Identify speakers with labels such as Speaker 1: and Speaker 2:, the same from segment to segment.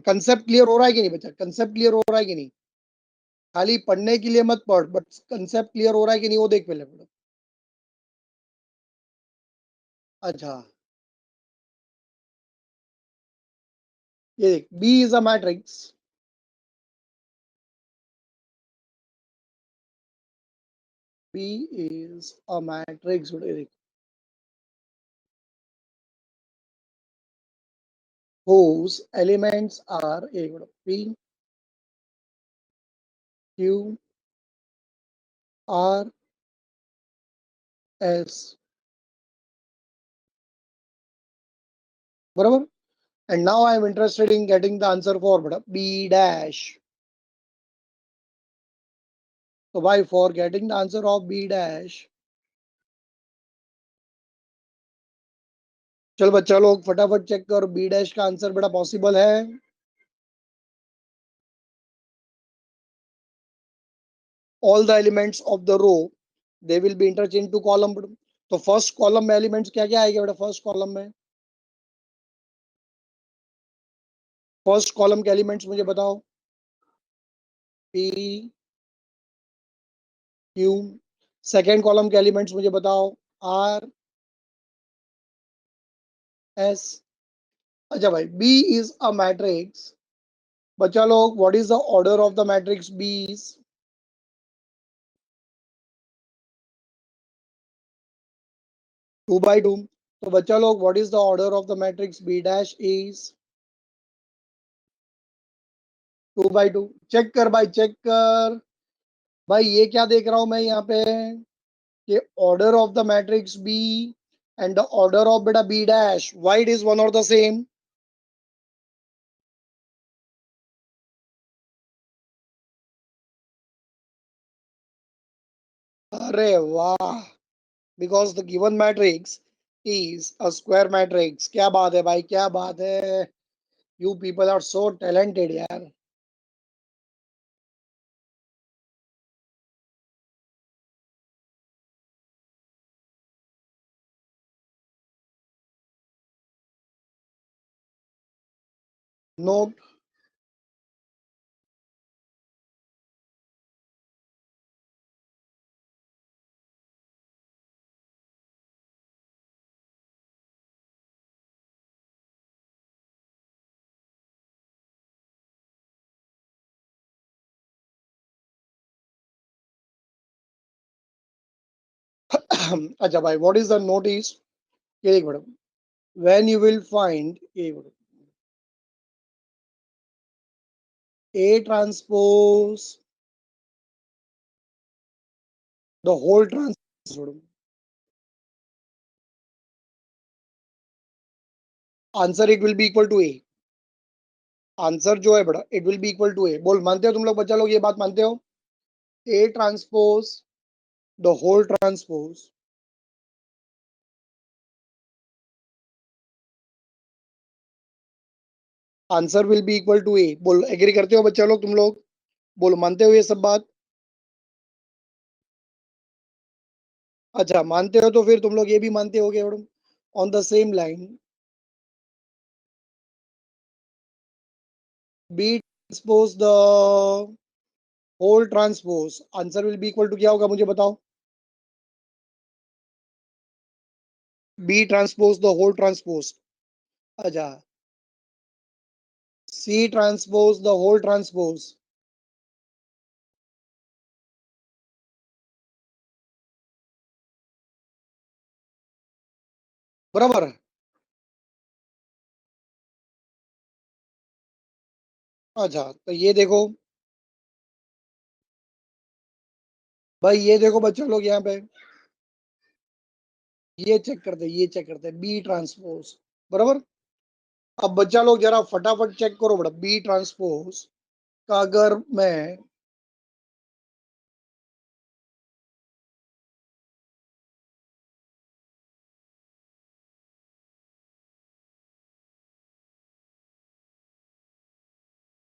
Speaker 1: Concept clear हो रहा है कि नहीं बच्चा? कंसेप्ट क्लियर हो रहा है कि नहीं? खाली पढ़ने के लिए मत पढ़, बट कंसेप्ट क्लियर हो रहा है कि नहीं वो देख पहले। अच्छा, ये देख, B is a matrix, B is a matrix, देख, whose elements are a P, Q, R, S, बराबर. And now I am interested in getting the answer for B dash. So by for getting the answer of B dash, चल बच्चा लोग फटाफट check कर, B dash का answer बड़ा possible है. All the elements of the row they will be interchanged to column. तो first column में एलिमेंट्स क्या क्या आएगा बेटा? फर्स्ट कॉलम में, फर्स्ट कॉलम के एलिमेंट्स मुझे बताओ. P, Q. सेकेंड कॉलम के एलिमेंट्स मुझे बताओ. R, S. अच्छा भाई, B is a matrix. बच्चा लोग, what is the order of the matrix B is? 2 by 2. तो बच्चा लोग, what is the order of the matrix B dash is? 2 by 2. Check कर भाई, चेक कर भाई. ये क्या देख रहा हूं मैं यहाँ पे कि order of the matrix B and the order of बेटा B dash, why it is one or the same? अरे वाह, because the given matrix is a square matrix. क्या बात है भाई, क्या बात है. You people are so talented यार. नोट. अच्छा भाई, what is the note is? ये देख madam, when you will find A transpose the whole transpose, answer it will be equal to A. Answer जो है बड़ा, it will be equal to A. बोल, मानते हो तुम लोग बच्चा लोग? ये बात मानते हो? A transpose the whole transpose, answer will be equal to A. बोल, एग्री करते हो बच्चा लोग तुम लोग? बोलो, मानते हो ये सब बात? अच्छा, मानते हो तो फिर तुम लोग ये भी मानते होगे on the same line, B transpose the whole transpose, answer will be equal to क्या होगा मुझे बताओ? B transpose the whole transpose. अच्छा, C transpose the whole transpose. बराबर. अच्छा, तो ये देखो भाई, ये देखो बच्चों लोग यहाँ पे, ये चेक करते, ये चेक करते, बी ट्रांसपोज. बराबर. अब बच्चा लोग जरा फटाफट चेक करो बड़ा, बी ट्रांसपोज का अगर मैं,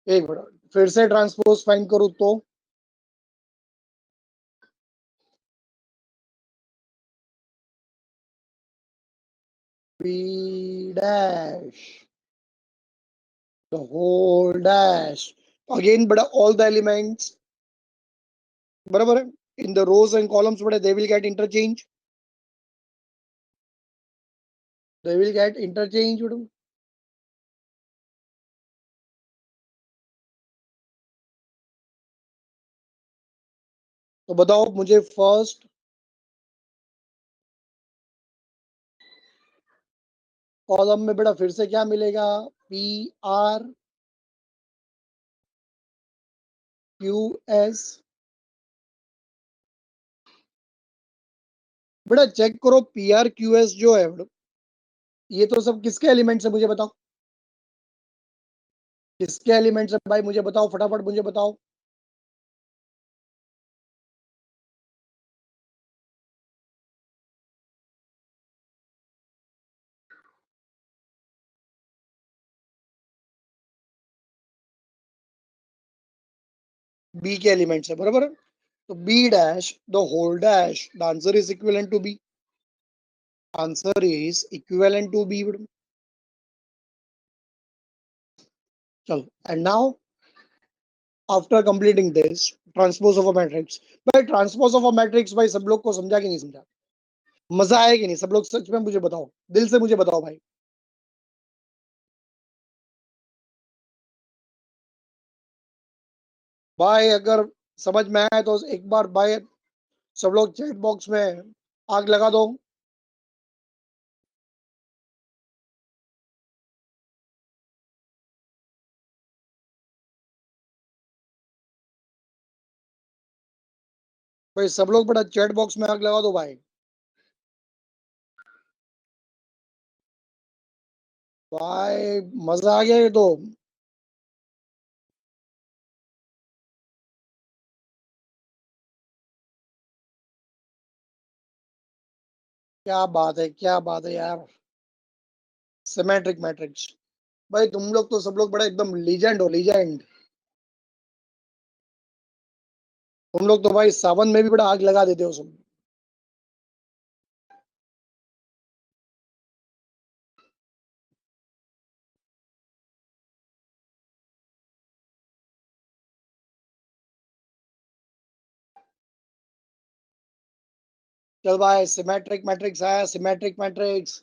Speaker 1: एक मिनट, फिर से ट्रांसपोज फाइंड करूं तो B dash the whole dash. Again, but all the elements, बराबर है, in the rows and columns, but they will get interchange. They will get interchange. तो बताओ मुझे फर्स्ट कॉलम में बेटा फिर से क्या मिलेगा? P R Q S. बेटा चेक करो, पी आर क्यू एस जो है बेटा, ये तो सब किसके एलिमेंट्स है मुझे बताओ? किसके एलिमेंट्स है भाई मुझे बताओ, फटाफट मुझे बताओ। बी के एलिमेंट्स है, बराबर है। तो B dash the whole dash, the answer is equivalent to B. Answer is equivalent to B. चलो, and now after completing this transpose of a matrix. भाई ट्रांसपोज ऑफ अ मैट्रिक्स भाई सब लोग को समझा कि नहीं समझा? मजा आया कि नहीं? सब लोग सच में मुझे बताओ, दिल से मुझे बताओ भाई। भाई अगर समझ में आए तो एक बार भाई सब लोग चैट बॉक्स में आग लगा दो। भाई सब लोग बड़ा चैट बॉक्स में आग लगा दो भाई। भाई मजा आ गया ये तो। क्या बात है, क्या बात है यार। Symmetric matrix. भाई तुम लोग तो सब लोग बड़ा एकदम लीजेंड हो, लीजेंड। तुम लोग तो भाई सावन में भी बड़ा आग लगा देते हो सब। चल भाई सिमेट्रिक मैट्रिक्स आया, सिमेट्रिक मैट्रिक्स।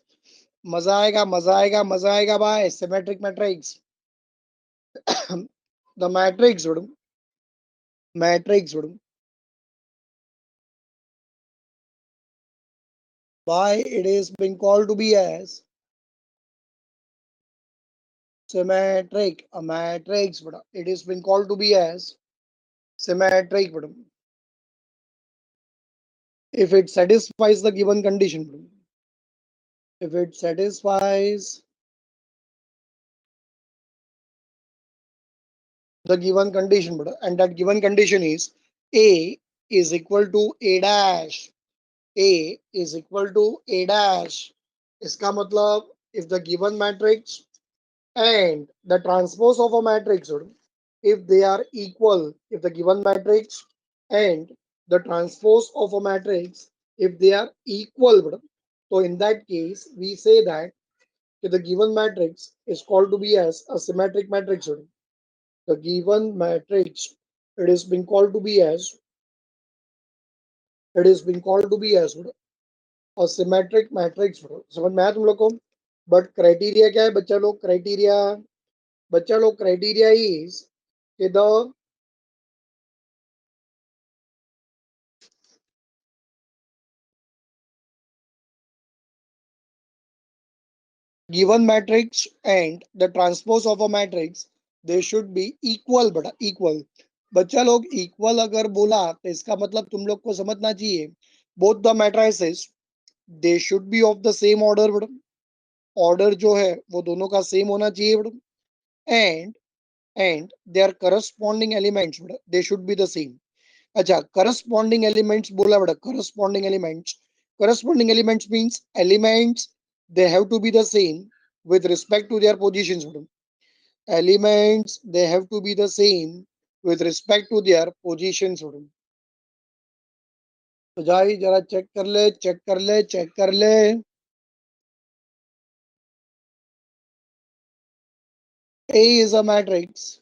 Speaker 1: मजा आएगा, मजा आएगा, मजा आएगा भाई, symmetric matrix. The matrix matrix why it is being called to be as symmetric, a matrix बड़ा, it is being called to be as symmetric बड़ा, if it satisfies the given condition बड़ा, if it satisfies the given condition बड़ा, and that given condition is a is equal to a dash, a is equal to a dash, इसका मतलब if the given matrix and the transpose of a matrix, if they are equal, if the given matrix and the transpose of a matrix, if they are equal, so in that case we say that the given matrix is called to be as a symmetric matrix. The given matrix, it is being called to be as, it is being called to be as a symmetric matrix। समझ में आया तुम लोग को? But criteria क्या है बच्चा लोग? क्राइटेरिया, बच्चा लोग क्राइटेरिया इज कि the given matrix and the transpose of a matrix, they should be equal। बटा इक्वल, बच्चा लोग इक्वल अगर बोला तो इसका मतलब तुम लोग को समझना चाहिए both the matrices they should be of the same order. बड़ा ऑर्डर जो है वो दोनों का सेम होना चाहिए बड़ा, एंड देयर करस्पॉन्डिंग एलिमेंट्स बड़ा they should be the same. अच्छा, करस्पॉन्डिंग एलिमेंट्स बोला बड़ा, corresponding elements means elements they have to be the same with respect to their positions। elements they have to be the same with respect to their positions। तो जाई जरा check कर ले, check कर ले, check कर ले। A is a matrix.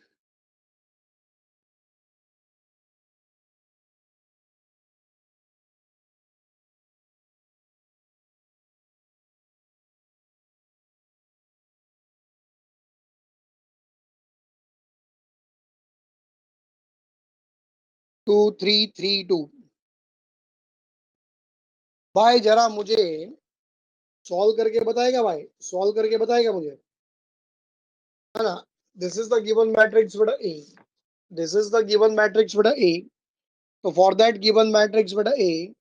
Speaker 1: Two three three two. भाई जरा मुझे सॉल्व करके बताएगा भाई, सॉल्व करके बताएगा मुझे, है ना। This is the given matrix बेटा A, this is the given matrix बेटा ए। तो फॉर दैट गिवन मैट्रिक्स बेटा ए,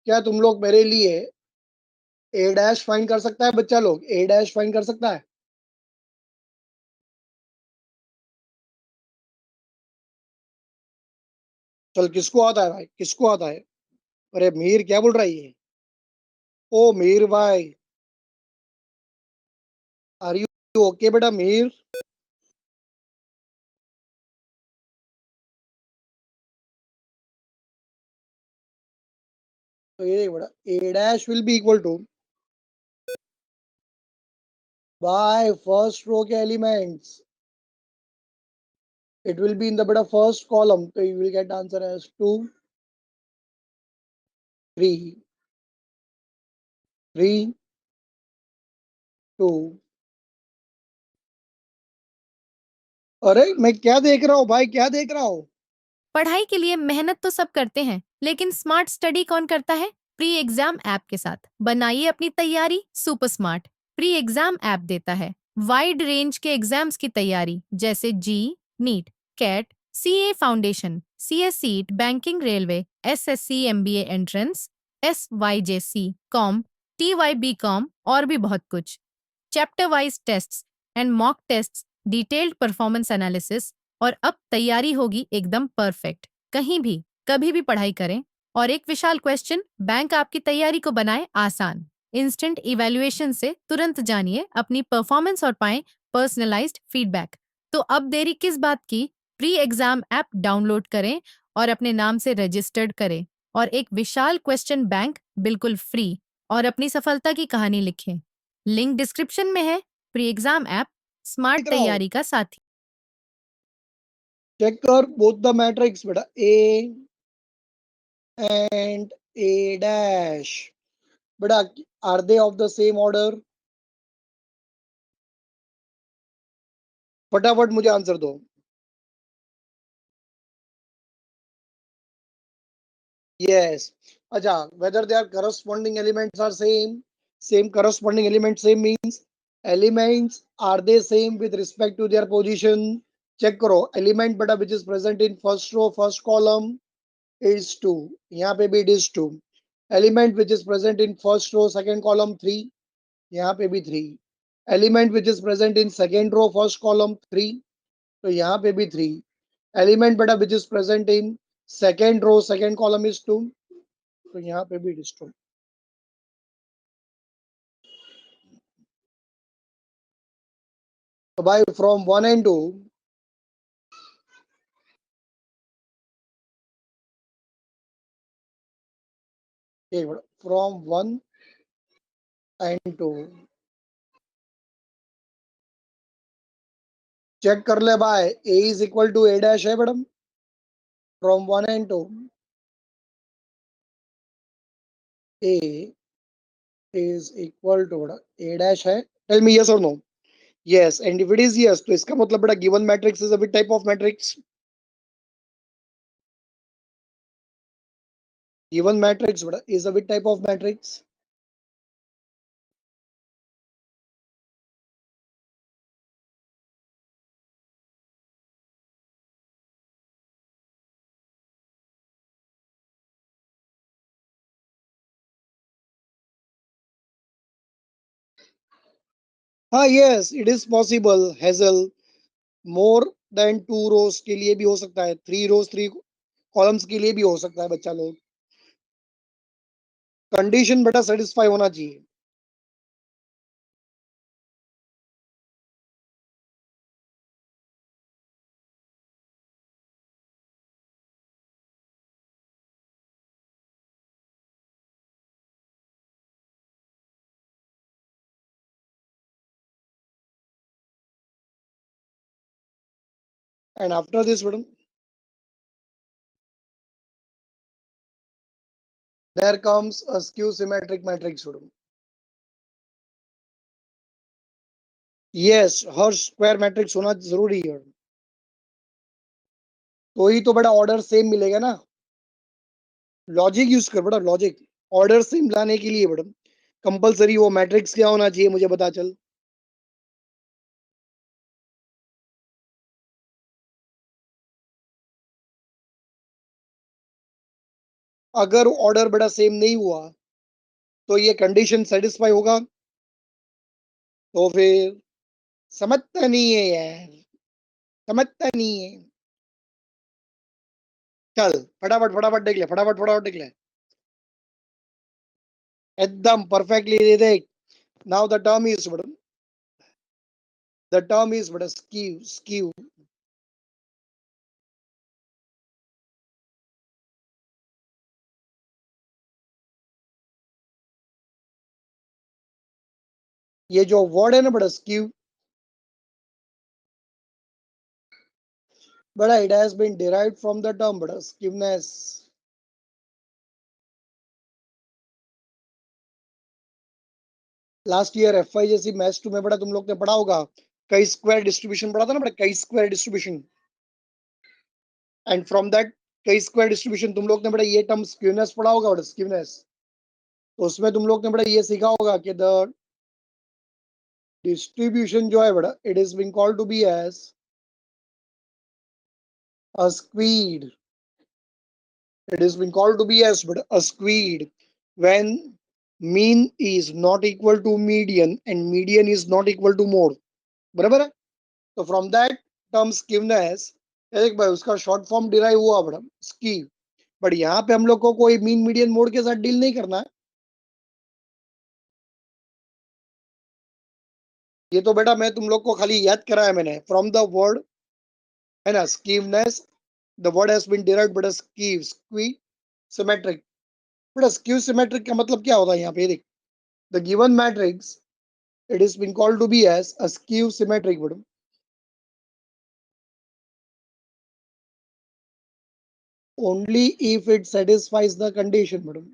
Speaker 1: क्या तुम लोग मेरे लिए ए डैश फाइंड कर सकता है बच्चा लोग, ए डैश फाइंड कर सकता है? चल किसको आता है भाई, किसको आता है? अरे मीर क्या बोल रहा है ये? ओ मीर भाई, आर यू ओके बेटा मीर? तो ये देख बेटा, A dash will be equal to by first row के elements, it will be in the beta first column, so you will get answer as 2 3 3 2। अरे मैं क्या देख रहा हूँ भाई, क्या देख रहा हूँ?
Speaker 2: पढ़ाई के लिए मेहनत तो सब करते हैं, लेकिन स्मार्ट स्टडी कौन करता है? प्री एग्जाम ऐप के साथ बनाइए अपनी तैयारी super smart. Pre exam app देता है वाइड रेंज के एग्जाम्स की तैयारी, जैसे JEE, NEET, CAT, CA foundation, CSEET, banking, railway, SSC, MBA entrance, SYJC, com, TYB com और भी बहुत कुछ। Chapter wise tests and mock tests, detailed performance analysis, और अब तैयारी होगी एकदम परफेक्ट। कहीं भी कभी भी पढ़ाई करें। और एक विशाल क्वेश्चन बैंक आपकी तैयारी को बनाए आसान। इंस्टेंट इवैल्यूएशन से तुरंत जानिए अपनी परफॉर्मेंस और पाएं पर्सनलाइज्ड फीडबैक। तो अब देरी किस बात की? प्री एग्जाम ऐप डाउनलोड करें और अपने नाम से रजिस्टर्ड करें और एक विशाल क्वेश्चन बैंक बिल्कुल फ्री और अपनी सफलता की कहानी लिखें। लिंक डिस्क्रिप्शन में है। प्री एग्जाम ऐप स्मार्ट
Speaker 1: देख रहा हूँ,
Speaker 2: तैयारी का साथी।
Speaker 1: चेक कर बोथ द मैट्रिक्स बेटा ए एंड ए डैश। बेटा are they of the same order? फटाफट मुझे आंसर दो। यस। अच्छा, whether they are corresponding elements are same, same corresponding element same means elements are they same with respect to their position? चेक करो, element बेटा which is present in first row first column is 2, यहाँ पे भी it is 2। Element which is present in first row second column 3, यहाँ पे भी 3। Element which is present in second row first column 3, तो यहाँ पे भी 3। एलिमेंट बेटा which is present in second row second column is 2, तो यहाँ पे भी it is 2। तो भाई फ्रॉम 1 एंड 2, एक मिनट, फ्रॉम 1 एंड 2 चेक कर ले भाई, A is equal to A dash है madam, from 1 and 2 A is equal to A dash है। टेल मी यस और no. Yes, and if it is yes तो इसका मतलब बेटा given matrix is a bit type of matrix. Given matrix बेटा is a bit type of matrix. हाँ yes, it is possible Hazel, more than 2 rows के लिए भी हो सकता है, 3 रोज 3 कॉलम्स के लिए भी हो सकता है बच्चा लोग। कंडीशन बेटा सेटिस्फाई होना चाहिए। and after this madam, there comes a skew symmetric matrix madam. Yes, her square matrix होना जरूरी है, तो ही तो बड़ा ऑर्डर सेम मिलेगा ना। लॉजिक यूज कर बड़ा, लॉजिक ऑर्डर सेम लाने के लिए बड़ा कंपलसरी वो मैट्रिक्स क्या होना चाहिए मुझे पता चल। अगर ऑर्डर बड़ा सेम नहीं हुआ तो ये कंडीशन सेटिस्फाई होगा, तो फिर समझता नहीं है यार, समझता नहीं है। चल फटाफट फटाफट देख ले, फटाफट फटाफट देख ले, एकदम परफेक्टली दे देख। नाउ द टर्म इज बड़ा स्क्यू स्क्यू। ये जो वर्ड है ना बड़ा स्क्यू, बड़ा it has been derived from the term बड़ा स्क्यूनेस। लास्ट ईयर एफआई जैसी मैथ्स 2 में बड़ा तुम लोग ने पढ़ा होगा, कई स्क्वायर डिस्ट्रीब्यूशन पढ़ा था ना बड़ा, कई square distribution. And from that कई स्क्वायर डिस्ट्रीब्यूशन तुम लोग ने बड़ा ये टर्म स्क्यूनेस पढ़ा होगा बड़ा, स्क्यूनेस। तो उसमें तुम लोग ने बड़ा ये सीखा होगा कि द डिस्ट्रीब्यूशन जो है बड़ा, it is being called to be as a skewed. It is been called to be as but a squid when mean is not equal to median and median is not equal to mode, बराबर है। तो from that term स्कीवनेस, एक भाई उसका short form derive हुआ बड़ा स्कीव। But यहाँ पे हम लोग को कोई मीन मीडियन मोड के साथ डील नहीं करना है। ये तो बेटा मैं तुम लोग को खाली याद कराया मैंने, फ्रॉम द वर्ड है ना skewness, the word has been derived but skew skew symmetric. But skew symmetric का मतलब क्या होता है यहाँ पे देख, the given matrix it is been called to be as a skew symmetric madam, only if it satisfies the condition madam,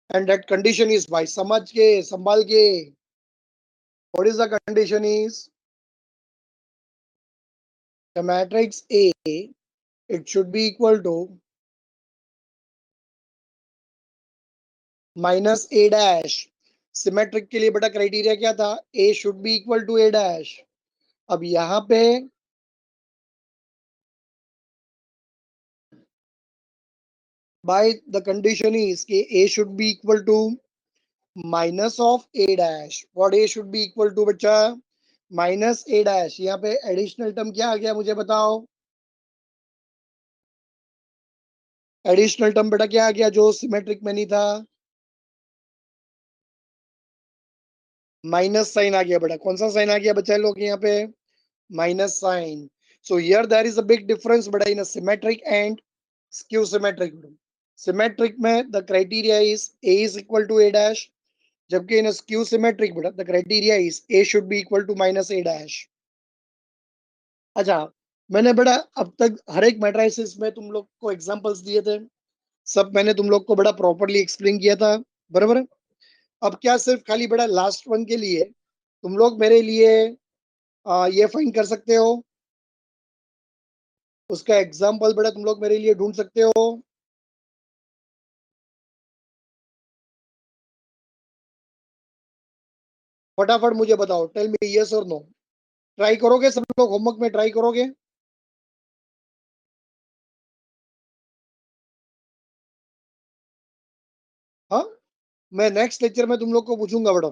Speaker 1: and that condition is by समझ के संभाल के। what is the condition is the matrix A, it should be equal to minus A dash। Symmetric के लिए बेटा criteria क्या था, A should be equal to A dash। अब यहाँ पे by the condition is कि A should be equal to minus of A dash. What A should be equal to बच्चा, माइनस ए डैश। यहाँ पे एडिशनल टर्म क्या आ गया मुझे बताओ, एडिशनल टर्म बेटा क्या आ गया जो सिमेट्रिक में नहीं था, माइनस साइन आ गया बेटा। कौन सा साइन आ गया बच्चा लोग यहाँ पे, minus sign. So here there is a big difference बेटा in symmetric and skew symmetric. Symmetric में the criteria is A is equal to A dash, जबकि इन स्क्यू सिमेट्रिक बेटा the criteria is A should be equal to minus A dash. अच्छा, मैंने बड़ा अब तक हर एक मैट्रिसेस में तुम लोग को एग्जांपल्स दिए थे, सब मैंने तुम लोग को बड़ा प्रॉपर्ली एक्सप्लेन किया था, बराबर है। अब क्या सिर्फ खाली बड़ा लास्ट वन के लिए तुम लोग मेरे लिए ये फाइंड कर सकते हो, उसका एग्जाम्पल बड़ा तुम लोग मेरे लिए ढूंढ सकते हो। फटाफट मुझे बताओ, टेल मी यस और नो। ट्राई करोगे सब लोग, होमवर्क में ट्राई करोगे? हाँ, मैं नेक्स्ट लेक्चर में तुम लोग को पूछूंगा बड़ा।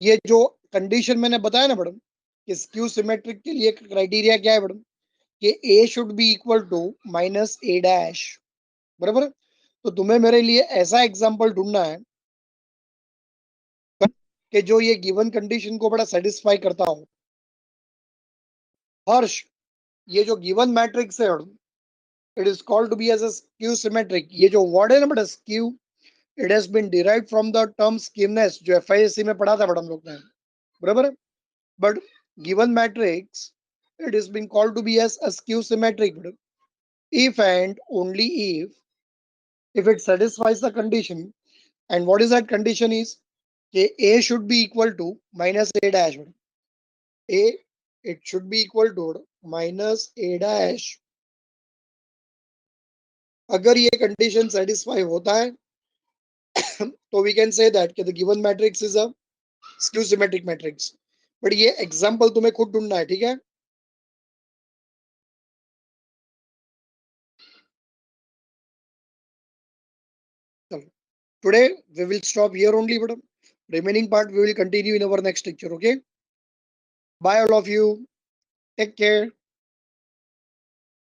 Speaker 1: ये जो कंडीशन मैंने बताया ना मैडम कि स्क्यू सिमेट्रिक के लिए क्राइटेरिया क्या है मैडम कि A should be equal to minus A dash, बराबर। तो तुम्हें मेरे लिए ऐसा एग्जांपल ढूंढना है कि जो ये गिवन कंडीशन को बड़ा सेटिस्फाई करता हो। हर्ष, ये जो गिवन मैट्रिक्स है it is called to be as a skew symmetric. ये जो वर्ड है ना बेटा skew, it has been derived from the term skewness, जो एफआईएससी में पढ़ा था मैडम लोग ने, बराबर। But given matrix, it is being called to be as a skew symmetric if and only if it satisfies the condition. And what is that condition is कि a should be equal to minus a dash. A, it should be equal to minus a dash. अगर ये condition satisfy होता है तो we can say that कि the given matrix is a skew symmetric matrix. But ये example तुम्हें खुद ढूंढना है, ठीक है। Today we will stop here only, madam. Remaining part we will continue in our next lecture. Okay. Bye all of you. Take care.